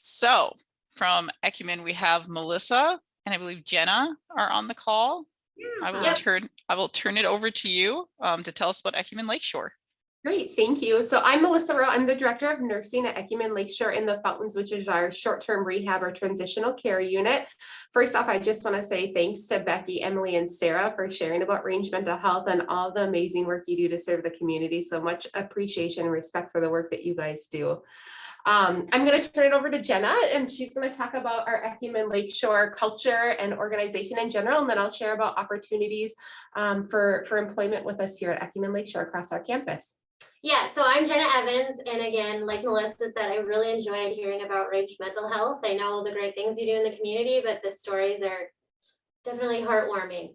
So from Ecumen, we have Melissa and I believe Jenna are on the call. I will turn it over to you to tell us about Ecumen Lakeshore. Great, thank you. So I'm Melissa Rowe. I'm the Director of Nursing at Ecumen Lakeshore in the Fountains, which is our short-term rehab or transitional care unit. First off, I just want to say thanks to Becky, Emily, and Sarah for sharing about Range Mental Health and all the amazing work you do to serve the community. So much appreciation and respect for the work that you guys do. I'm going to turn it over to Jenna, and she's going to talk about our Ecumen Lakeshore culture and organization in general, and then I'll share about opportunities for employment with us here at Ecumen Lakeshore across our campus. Yeah, so I'm Jenna Evans, and again, like Melissa said, I really enjoyed hearing about Range Mental Health. I know the great things you do in the community, but the stories are definitely heartwarming.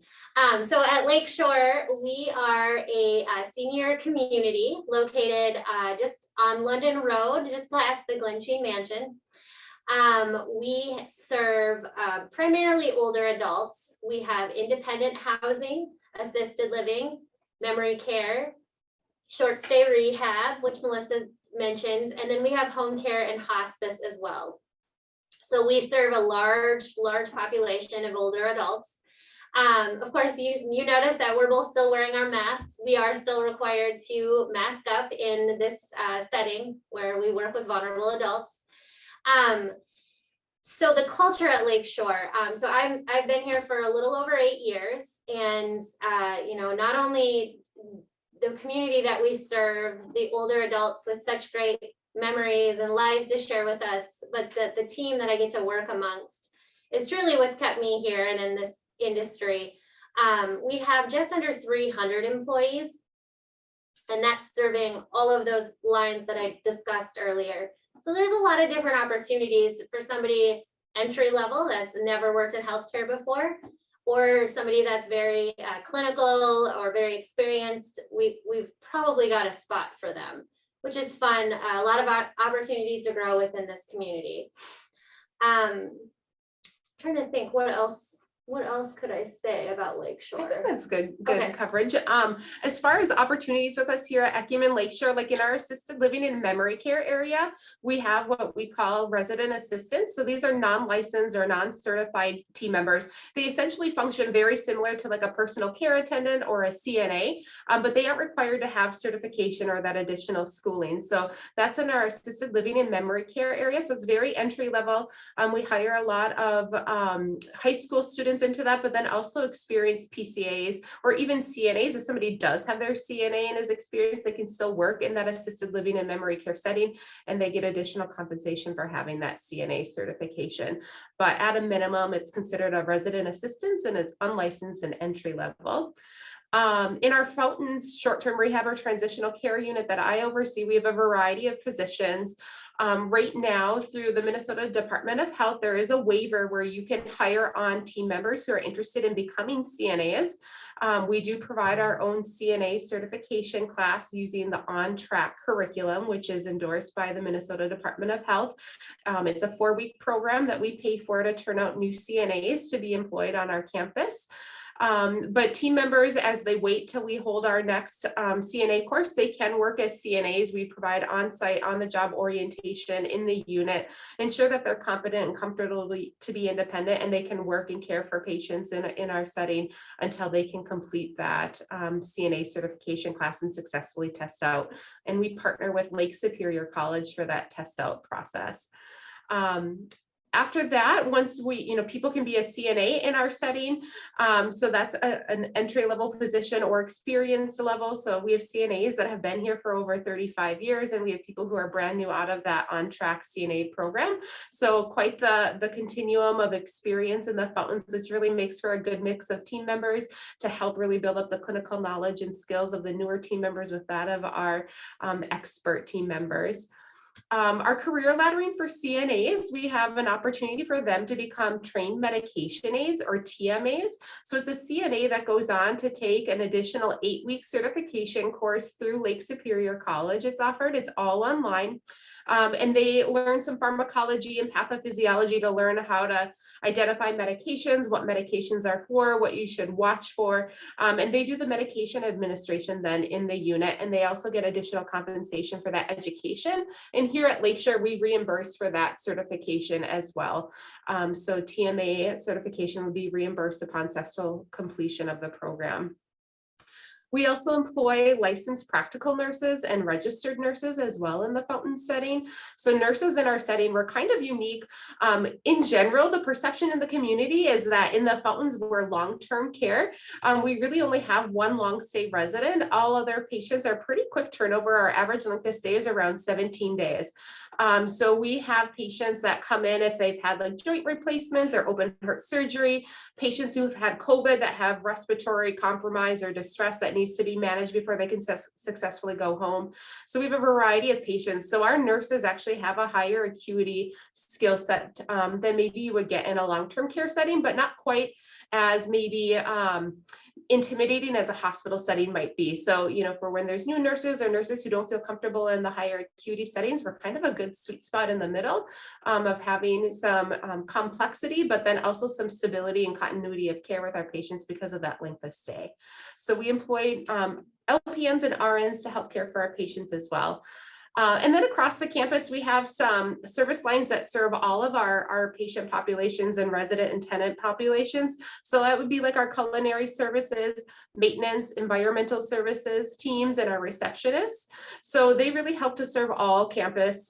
So at Lakeshore, we are a senior community located just on London Road, just past the Glensheen Mansion. We serve primarily older adults. We have independent housing, assisted living, memory care, short stay rehab, which Melissa mentioned, and then we have home care and hospice as well. So we serve a large population of older adults. Of course, you notice that we're both still wearing our masks. We are still required to mask up in this setting where we work with vulnerable adults. So the culture at Lakeshore, so I've been here for a little over 8 years, and not only the community that we serve, the older adults with such great memories and lives to share with us, but the team that I get to work amongst is truly what's kept me here and in this industry. We have just under 300 employees, and that's serving all of those lines that I discussed earlier. So there's a lot of different opportunities for somebody entry level that's never worked in healthcare before, or somebody that's very clinical or very experienced. We've probably got a spot for them, which is fun. A lot of opportunities to grow within this community. Trying to think what else could I say about Lakeshore? I think that's good Okay. coverage. As far as opportunities with us here at Ecumen Lakeshore, like in our assisted living and memory care area, we have what we call resident assistants. So these are non-licensed or non-certified team members. They essentially function very similar to like a personal care attendant or a CNA, but they aren't required to have certification or that additional schooling. So that's in our assisted living and memory care area. So it's very entry level. We hire a lot of high school students into that, but then also experienced PCAs or even CNAs. If somebody does have their CNA and is experienced, they can still work in that assisted living and memory care setting, and they get additional compensation for having that CNA certification. But at a minimum, it's considered a resident assistant, and it's unlicensed and entry level. In our Fountains short-term rehab or transitional care unit that I oversee, we have a variety of positions. Right now, through the Minnesota Department of Health, there is a waiver where you can hire on team members who are interested in becoming CNAs. We do provide our own CNA certification class using the on-track curriculum, which is endorsed by the Minnesota Department of Health. It's a 4-week program that we pay for to turn out new CNAs to be employed on our campus. But team members, as they wait till we hold our next CNA course, they can work as CNAs. We provide on-site, on-the-job orientation in the unit, ensure that they're competent and comfortable to be independent, and they can work and care for patients in our setting until they can complete that CNA certification class and successfully test out. And we partner with Lake Superior College for that test out process. After that, once we, people can be a CNA in our setting. So that's an entry level position or experience level. So we have CNAs that have been here for over 35 years, and we have people who are brand new out of that on-track CNA program. So quite the continuum of experience in the Fountains, which really makes for a good mix of team members to help really build up the clinical knowledge and skills of the newer team members with that of our expert team members. Our career laddering for CNAs, we have an opportunity for them to become trained medication aides or TMAs. So it's a CNA that goes on to take an additional 8-week certification course through Lake Superior College. It's offered, it's all online. And they learn some pharmacology and pathophysiology to learn how to identify medications, what medications are for, what you should watch for. And they do the medication administration then in the unit, and they also get additional compensation for that education. And here at Lakeshore, we reimburse for that certification as well. So TMA certification will be reimbursed upon successful completion of the program. We also employ licensed practical nurses and registered nurses as well in the fountain setting. So nurses in our setting were kind of unique. In general, the perception in the community is that in the fountains we're long-term care. We really only have one long stay resident. All other patients are pretty quick turnover. Our average length of stay is around 17 days. So we have patients that come in if they've had like joint replacements or open heart surgery, patients who've had COVID that have respiratory compromise or distress that needs to be managed before they can successfully go home. So we have a variety of patients. So our nurses actually have a higher acuity skill set than maybe you would get in a long-term care setting, but not quite as maybe intimidating as a hospital setting might be. So, you know, for when there's new nurses or nurses who don't feel comfortable in the higher acuity settings, we're kind of a good sweet spot in the middle of having some complexity, but then also some stability and continuity of care with our patients because of that length of stay. So we employ LPNs and RNs to help care for our patients as well. And then across the campus, we have some service lines that serve all of our patient populations and resident and tenant populations. So that would be like our culinary services, maintenance, environmental services teams, and our receptionists. So they really help to serve all campus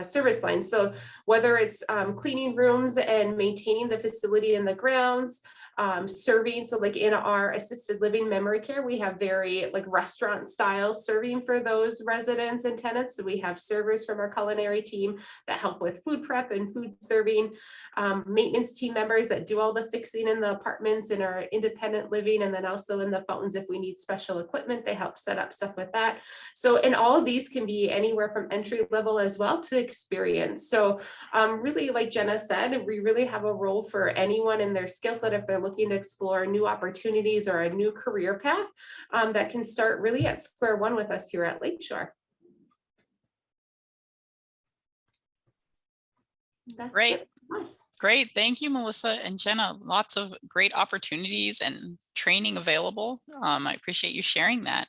service lines. So whether it's cleaning rooms and maintaining the facility in the grounds, serving, so like in our assisted living memory care, we have very like restaurant style serving for those residents and tenants. So we have servers from our culinary team that help with food prep and food serving, maintenance team members that do all the fixing in the apartments in our independent living, and then also in the fountains if we need special equipment, they help set up stuff with that. So, and all of these can be anywhere from entry level as well to experience. So really, like Jenna said, we really have a role for anyone in their skill set if they're looking to explore new opportunities or a new career path that can start really at square one with us here at Lakeshore. That's Great. it. Great. Thank you, Melissa and Jenna. Lots of great opportunities and training available. I appreciate you sharing that.